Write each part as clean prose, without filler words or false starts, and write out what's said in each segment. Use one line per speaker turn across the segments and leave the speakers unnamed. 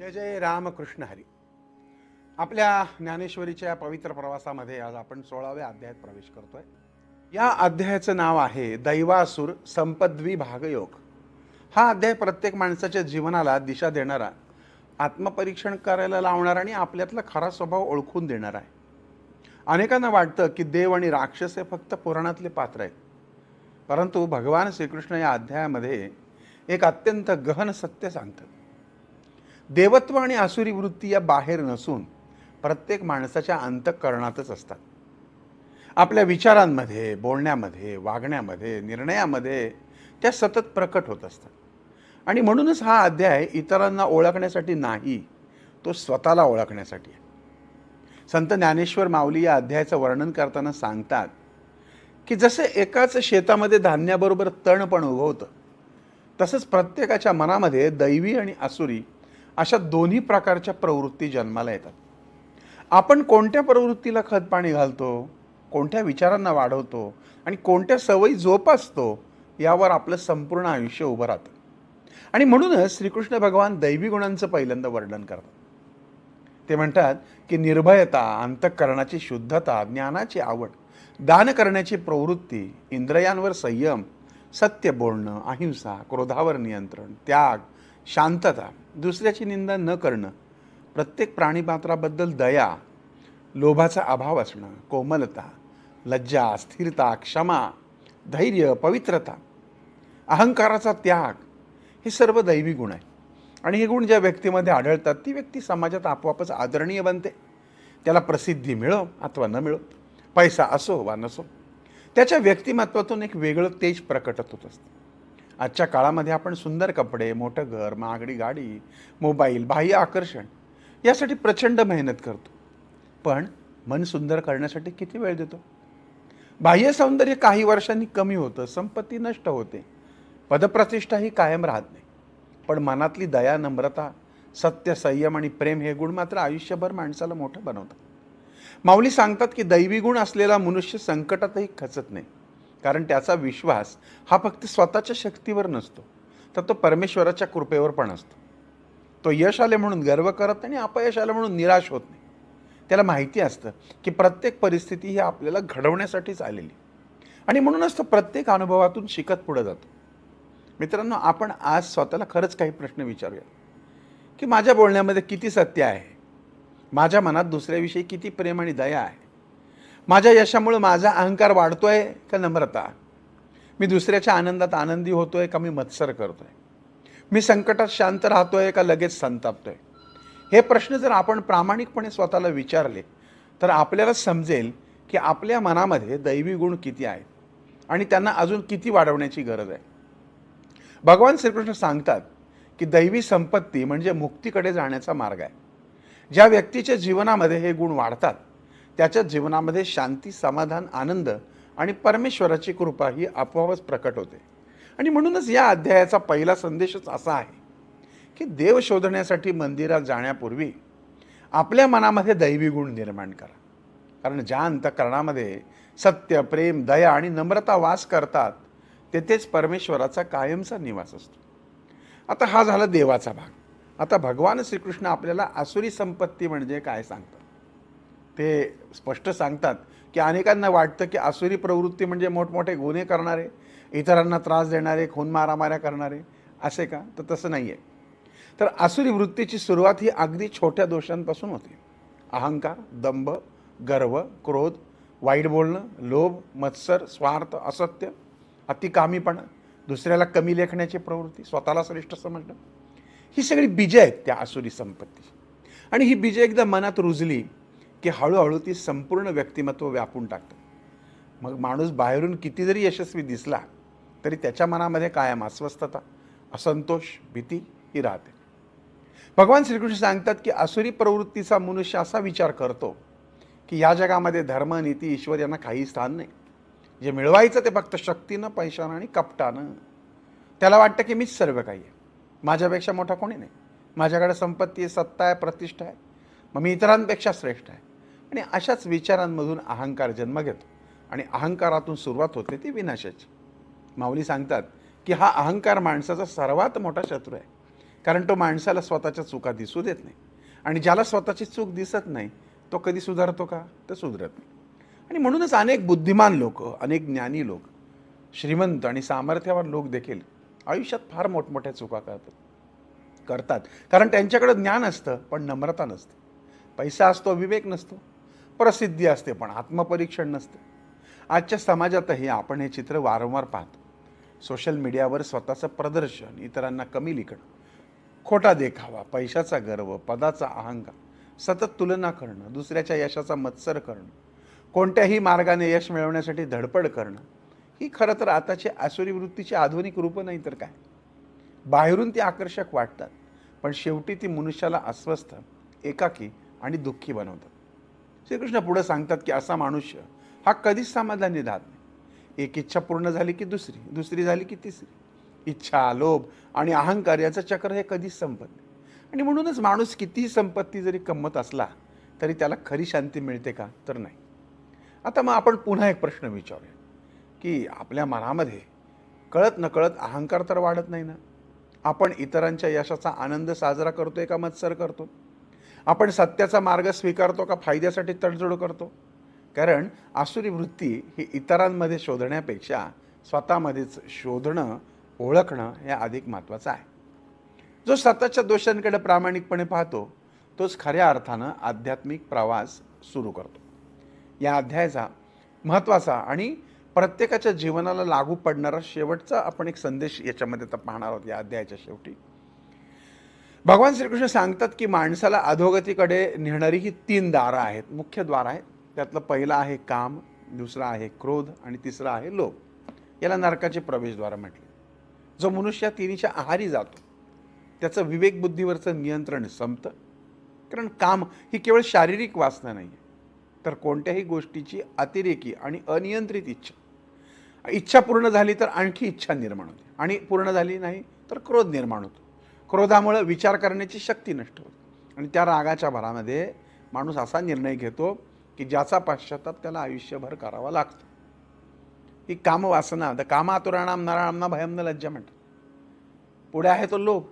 जय जय रामकृष्ण हरी. आपल्या ज्ञानेश्वरीच्या पवित्र प्रवासामध्ये आज आपण 16व्या अध्यायात प्रवेश करतोय. या अध्यायाचं नाव आहे दैवासुर संपद्वी भागयोग. हा अध्याय प्रत्येक माणसाच्या जीवनाला दिशा देणारा, आत्मपरीक्षण करायला लावणारा आणि आपल्यातला खरा स्वभाव ओळखून देणारा आहे. अनेकांना वाटतं की देव आणि राक्षस हे फक्त पुराणातले पात्र आहेत, परंतु भगवान श्रीकृष्ण या अध्यायामध्ये एक अत्यंत गहन सत्य सांगतात. देवत्व आणि आसुरी वृत्ती या बाहेर नसून प्रत्येक माणसाच्या अंतःकरणातच असतात. आपल्या विचारांमध्ये, बोलण्यामध्ये, वागण्यामध्ये, निर्णयामध्ये त्या सतत प्रकट होत असतात. आणि म्हणूनच हा अध्याय इतरांना ओळखण्यासाठी नाही, तो स्वतःला ओळखण्यासाठी आहे. संत ज्ञानेश्वर माऊली या अध्यायाचं वर्णन करताना सांगतात की जसे एकाच शेतामध्ये धान्याबरोबर तण पण उगवतं, तसंच प्रत्येकाच्या मनामध्ये दैवी आणि आसुरी अशा दोन्ही प्रकारच्या प्रवृत्ती जन्माला येतात. आपण कोणत्या प्रवृत्तीला खतपाणी घालतो, कोणत्या विचारांना वाढवतो आणि कोणत्या सवयी जोपासतो, यावर आपलं संपूर्ण आयुष्य उभं राहतं. आणि म्हणूनच श्रीकृष्ण भगवान दैवी गुणांचं पहिल्यांदा वर्णन करतात. ते म्हणतात की निर्भयता, अंतःकरणाची शुद्धता, ज्ञानाची आवड, दान करण्याची प्रवृत्ती, इंद्रियांवर संयम, सत्य बोलणं, अहिंसा, क्रोधावर नियंत्रण, त्याग, शांतता, दुसऱ्याची निंदा न करणं, प्रत्येक प्राणीमात्राबद्दल दया, लोभाचा अभाव असणं, कोमलता, लज्जा, स्थिरता, क्षमा, धैर्य, पवित्रता, अहंकाराचा त्याग, हे सर्व दैवी गुण आहे. आणि हे गुण ज्या व्यक्तीमध्ये आढळतात ती व्यक्ती समाजात आपोआपच आदरणीय बनते. त्याला प्रसिद्धी मिळो अथवा न मिळो, पैसा असो वा नसो, त्याच्या व्यक्तिमत्वातून एक वेगळं तेज प्रकटत होत असतं. आजच्या काळामध्ये आपण सुंदर कपडे, मोठं घर, महागडी गाडी, मोबाईल, बाह्य आकर्षण यासाठी प्रचंड मेहनत करतो. पण मन सुंदर करण्यासाठी किती वेळ देतो? बाह्य सौंदर्य काही वर्षांनी कमी होतं, संपत्ती नष्ट होते, पदप्रतिष्ठाही कायम राहत नाही. पण मनातली दया, नम्रता, सत्य, संयम आणि प्रेम हे गुण मात्र आयुष्यभर माणसाला मोठं बनवतात. माऊली सांगतात की दैवी गुण असलेला मनुष्य संकटातही खचत नाही, कारण त्याचा विश्वास हा फक्त स्वतःच्या शक्तीवर नसतो, तर तो परमेश्वराच्या कृपेवर पण असतो. तो यश आले म्हणून गर्व करत नाही आणि अपयश आलं म्हणून निराश होत नाही. त्याला माहिती असतं की प्रत्येक परिस्थिती ही आपल्याला घडवण्यासाठीच आलेली, आणि म्हणूनच तो प्रत्येक अनुभवातून शिकत पुढे जातो. मित्रांनो, आपण आज स्वतःला खरंच काही प्रश्न विचारूया की माझ्या बोलण्यामध्ये किती सत्य आहे, माझ्या मनात दुसऱ्याविषयी किती प्रेम आणि दया आहे, माझ्या यशामुळे माझा अहंकार वाढतोय का नम्रता, मी दुसऱ्याच्या आनंदात आनंदी होतोय का मी मत्सर करतोय, मी संकटात शांत राहतोय का लगेच संतापतोय. हे प्रश्न जर आपण प्रामाणिकपणे स्वतःला विचारले तर आपल्याला समजेल की आपल्या मनामध्ये दैवी गुण किती आहेत आणि त्यांना अजून किती वाढवण्याची गरज आहे. भगवान श्रीकृष्ण सांगतात की दैवी संपत्ती म्हणजे मुक्तीकडे जाण्याचा मार्ग आहे. ज्या व्यक्तीच्या जीवनामध्ये हे गुण वाढतात त्याच्या जीवनामध्ये शांती, समाधान, आनंद आणि परमेश्वराची कृपा ही आपोआपच प्रकट होते. आणि म्हणूनच या अध्यायाचा पहिला संदेशच असा आहे की देव शोधण्यासाठी मंदिरात जाण्यापूर्वी आपल्या मनामध्ये दैवी गुण निर्माण करा. कारण ज्या अंतःकरणामध्ये सत्य, प्रेम, दया आणि नम्रता वास करतात तेथेच परमेश्वराचा कायमचा निवास असतो. आता हा झाला देवाचा भाग. आता भगवान श्रीकृष्ण आपल्याला आसुरी संपत्ती म्हणजे काय सांगतात. ते स्पष्ट सांगतात की अनेकांना वाटतं की आसुरी प्रवृत्ती म्हणजे मोठमोठे गुन्हे करणारे, इतरांना त्रास देणारे, खून मारामाऱ्या करणारे, असे का? तर तसं नाही आहे. तर आसुरी वृत्तीची सुरुवात ही अगदी छोट्या दोषांपासून होते. अहंकार, दंभ, गर्व, क्रोध, वाईट बोलणं, लोभ, मत्सर, स्वार्थ, असत्य, अतिकामीपणा, दुसऱ्याला कमी लेखण्याची प्रवृत्ती, स्वतःला श्रेष्ठ समजणं, ही सगळी बीजे आहेत त्या आसुरी संपत्तीची. आणि ही बीजे एकदा मनात रुजली की हळूहळू ती संपूर्ण व्यक्तिमत्व व्यापून टाकतं. मग माणूस बाहेरून किती जरी यशस्वी दिसला तरी त्याच्या मनामध्ये कायम अस्वस्थता, असंतोष, भीती ही राहते. भगवान श्रीकृष्ण सांगतात की आसुरी प्रवृत्तीचा मनुष्य असा विचार करतो की या जगामध्ये धर्म, नीती, ईश्वर यांना काही स्थान नाही. जे मिळवायचं ते फक्त शक्तीनं, पैशानं आणि कपटानं. त्याला वाटतं की मीच सर्व काही आहे, माझ्यापेक्षा मोठा कोणी नाही, माझ्याकडे संपत्ती आहे, सत्ता आहे, प्रतिष्ठा आहे, मग मी इतरांपेक्षा श्रेष्ठ आहे. आणि अशाच विचारांमधून अहंकार जन्म घेतो आणि अहंकारातून सुरुवात होते ती विनाशाची. माऊली सांगतात की हा अहंकार माणसाचा सर्वात मोठा शत्रू आहे. कारण तो माणसाला स्वतःच्या चुका दिसू देत नाही. आणि ज्याला स्वतःची चूक दिसत नाही तो कधी सुधारतो का? तर सुधरत नाही. आणि म्हणूनच अनेक बुद्धिमान लोक, अनेक ज्ञानी लोक, श्रीमंत आणि सामर्थ्यवान लोक देखील आयुष्यात फार मोठमोठ्या चुका करतात. कारण त्यांच्याकडे ज्ञान असतं पण नम्रता नसते, पैसा असतो विवेक नसतो, प्रसिद्धी असते पण आत्मपरीक्षण नसतं. आजच्या समाजातही आपण हे चित्र वारंवार पाहतो. सोशल मीडियावर स्वतःचं प्रदर्शन, इतरांना कमी लेखणं, खोटा देखावा, पैशाचा गर्व, पदाचा अहंकार, सतत तुलना करणं, दुसऱ्याच्या यशाचा मत्सर करणं, कोणत्याही मार्गाने यश मिळवण्यासाठी धडपड करणं, ही खरं तर आताची आसुरी वृत्तीची आधुनिक रूपं नाही तर काय. बाहेरून ती आकर्षक वाटतात पण शेवटी ती मनुष्याला अस्वस्थ, एकाकी आणि दुःखी बनवतात. श्रीकृष्ण पुढे सांगतात की असा मनुष्य हा कधीच समाधानी राहत नाही. एक इच्छा पूर्ण झाली की दुसरी, दुसरी झाली की तिसरी. इच्छा, लोभ आणि अहंकार याचं चक्र हे कधीच संपत नाही. आणि म्हणूनच माणूस कितीही संपत्ती जरी कमवत असला तरी त्याला खरी शांती मिळते का? तर नाही. आता मग आपण पुन्हा एक प्रश्न विचारूया की आपल्या मनामध्ये कळत नकळत अहंकार तर वाढत नाही ना? आपण इतरांच्या यशाचा आनंद साजरा करतोय का मत्सर करतो? आपण सत्याचा मार्ग स्वीकारतो का फायद्यासाठी तडजोड करतो? कारण आसुरी वृत्ती ही इतरांमध्ये शोधण्यापेक्षा स्वतःमध्येच शोधणं, ओळखणं हे अधिक महत्त्वाचं आहे. जो स्वतःच्या दोषांकडे प्रामाणिकपणे पाहतो तोच खऱ्या अर्थानं आध्यात्मिक प्रवास सुरू करतो. या अध्यायाचा महत्त्वाचा आणि प्रत्येकाच्या जीवनाला लागू पडणारा शेवटचा आपण एक संदेश याच्यामध्ये आता पाहणार आहोत. या अध्यायाच्या शेवटी भगवान श्रीकृष्ण सांगतात की माणसाला अधोगतीकडे नेणारी ही 3 दारं आहेत, मुख्य द्वार आहेत. त्यातलं पहिलं आहे काम, दुसरं आहे क्रोध आणि तिसरं आहे लोभ. याला नरकाचे प्रवेशद्वार म्हटले. जो मनुष्य या तिन्हीच्या आहारी जातो त्याचं विवेक बुद्धीवरचं नियंत्रण संपतं. कारण काम ही केवळ शारीरिक वासना नाही तर कोणत्याही गोष्टीची अतिरेकी आणि अनियंत्रित इच्छा पूर्ण झाली तर आणखी इच्छा निर्माण होते आणि पूर्ण झाली नाही तर क्रोध निर्माण होतो. क्रोधामुळे विचार करण्याची शक्ती नष्ट होते आणि त्या रागाच्या भरामध्ये माणूस असा निर्णय घेतो की ज्याचा पश्चाताप त्याला आयुष्यभर करावा लागतो. ही कामवासना, द कामातुराणाम नराणाम न भयम न लज्जा म्हणतात. पुढे आहे तो लोभ.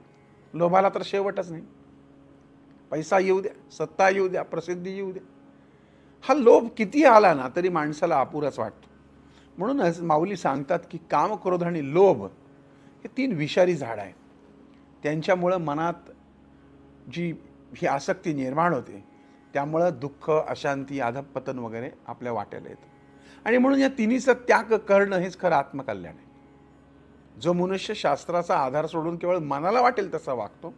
लोभाला तर शेवटच नाही. पैसा येऊ द्या, सत्ता येऊ द्या, प्रसिद्धी येऊ द्या, हा लोभ किती आला ना तरी माणसाला अपुराच वाटतो. म्हणूनच माऊली सांगतात की काम, क्रोध आणि लोभ हे 3 विषारी झाड आहेत. त्यांच्यामुळं मनात जी ही आसक्ती निर्माण होते त्यामुळं दुःख, अशांती, अधःपतन वगैरे आपल्या वाट्याला येतं. आणि म्हणून या तिन्हीचा त्याग करणं हेच खरं आत्मकल्याण आहे. जो मनुष्य शास्त्राचा आधार सोडून केवळ मनाला वाटेल तसा वागतो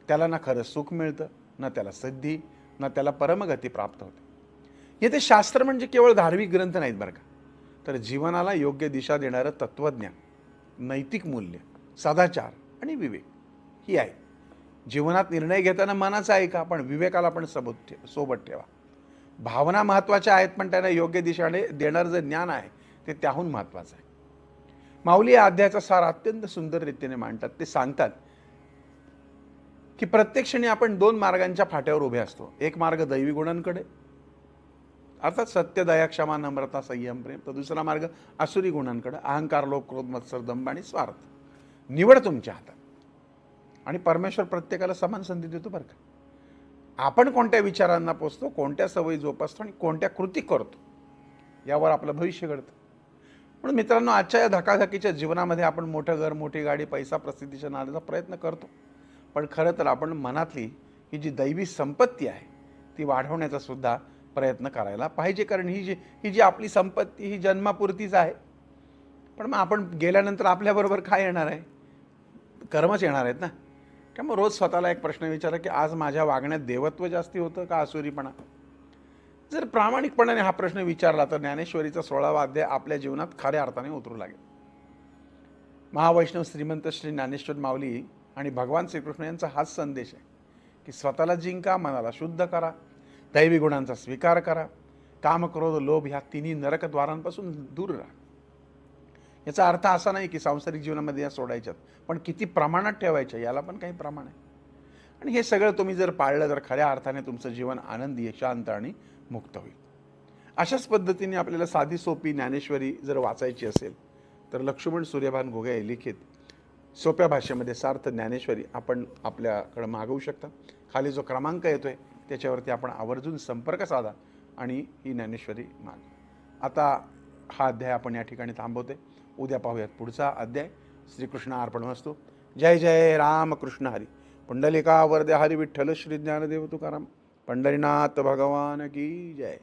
त्याला ना खरं सुख मिळतं, ना त्याला सिद्धी, ना त्याला परमगती प्राप्त होते. येथे शास्त्र म्हणजे केवळ धार्मिक ग्रंथ नाहीत बरं का, तर जीवनाला योग्य दिशा देणारं तत्त्वज्ञान, नैतिक मूल्य, सदाचार आणि विवेक ही आहे. जीवनात निर्णय घेताना मनाचा ऐका पण विवेकाला पण सोबत ठेवा. भावना महत्त्वाच्या आहेत पण त्यांना योग्य दिशेने देणारं जे ज्ञान आहे ते त्याहून महत्त्वाचं आहे. माऊली या अध्यायाचा सार अत्यंत सुंदर रीतीने मांडतात. ते सांगतात की प्रत्येक क्षणी आपण 2 मार्गांच्या फाट्यावर उभे असतो. एक मार्ग दैवी गुणांकडे अर्थात सत्य, दया, क्षमा, नम्रता, संयम, प्रेम. तर दुसरा मार्ग आसुरी गुणांकडे, अहंकार, लोभ, क्रोध, मत्सर, दंभ आणि स्वार्थ. निवड तुमच्या हातात. आणि परमेश्वर प्रत्येकाला समान संधी देतो बरं का. आपण कोणत्या विचारांना पोचतो, कोणत्या सवयी जोपासतो आणि कोणत्या कृती करतो यावर आपलं भविष्य घडतं. म्हणून मित्रांनो, आजच्या या धकाधकीच्या जीवनामध्ये आपण मोठं घर, मोठी गाडी, पैसा, प्रसिद्धीच्या नादाचा प्रयत्न करतो. पण खरं तर आपण मनातली ही जी दैवी संपत्ती आहे ती वाढवण्याचा सुद्धा प्रयत्न करायला पाहिजे. कारण ही जी आपली संपत्ती ही जन्मापुरतीच आहे. पण मग आपण गेल्यानंतर आपल्याबरोबर काय येणार आहे? कर्मच येणार आहेत ना. त्यामुळे रोज स्वतःला एक प्रश्न विचारा की आज माझ्या वागण्यात देवत्व जास्ती होतं का आसुरीपणा? जर प्रामाणिकपणाने हा प्रश्न विचारला तर ज्ञानेश्वरीचा 16वा अध्याय आपल्या जीवनात खऱ्या अर्थाने उतरू लागेल. महावैष्णव श्रीमंत श्री ज्ञानेश्वर माऊली आणि भगवान श्रीकृष्ण यांचा हाच संदेश आहे की स्वतःला जिंका, मनाला शुद्ध करा, दैवी गुणांचा स्वीकार करा, काम, क्रोध, लोभ ह्या 3 नरकद्वारांपासून दूर राहा. याचा अर्थ असा नाही की सांसारिक जीवनामध्ये या सोडायच्यात, पण किती प्रमाणात ठेवायच्या याला पण काही प्रमाण आहे. आणि हे सगळं तुम्ही जर पाळलं तर खऱ्या अर्थाने तुमचं जीवन आनंदी, शांत आणि मुक्त होईल. अशाच पद्धतीने आपल्याला साधी सोपी ज्ञानेश्वरी जर वाचायची असेल तर लक्ष्मण सूर्यभान घोगे लिखित सोप्या भाषेमध्ये सार्थ ज्ञानेश्वरी आपण आपल्याकडं मागवू शकता. खाली जो क्रमांक येतोय त्याच्यावरती आपण आवर्जून संपर्क साधा आणि ही ज्ञानेश्वरी मागा. आता हा अध्याय आपण या ठिकाणी थांबवते. उद्या पाहूयात पुढचा अध्याय. श्रीकृष्ण अर्पणमस्तु. जय जय राम कृष्ण हरी. पुंडलिका वरदे हरी. विठ्ठल श्री ज्ञानदेव तुकाराम. पंढरीनाथ भगवान की जय.